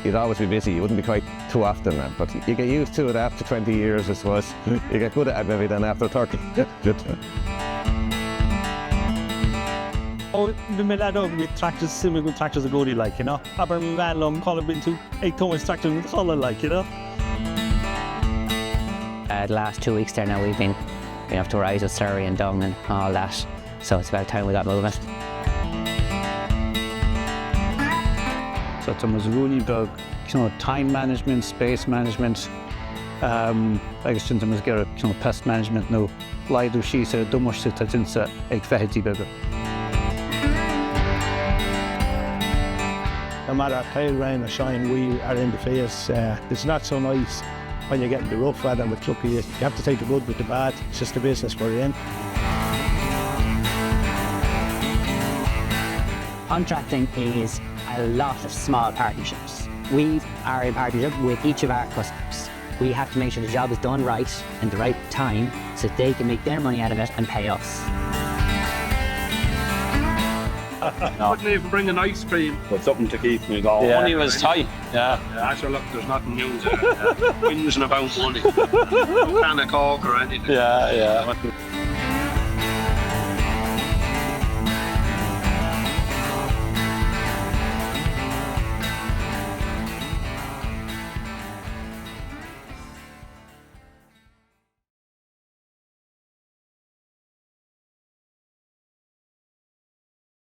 you'd always be busy. You wouldn't be quite too often, but you get used to it after 20 years, I suppose. You get good at it maybe then after 30. Oh, the Meán with tractors, similar with tractors are good, like, you know. Aber Meán call it into 8 tons tractor with color, like, you know. The last 2 weeks there now, we've been up to rise with Surrey and Dung and all that. So it's about time we got moving. So it was really big, time management, space management. Agus sin was get pest management no leidú sí sé dumarse tá tinsa ag feithití bega. No matter how rain or shine, we are in the face. It's not so nice when you're getting the rough weather with clucky. You have to take the good with the bad. It's just the business we're in. Contracting is a lot of small partnerships. We are in partnership with each of our customers. We have to make sure the job is done right in the right time so they can make their money out of it and pay us. Couldn't even bring an ice cream. But something to keep me going. Yeah. Money was tight. Yeah, sure, look, there's nothing new there. Whinging about money. No can of Coke or anything. Yeah.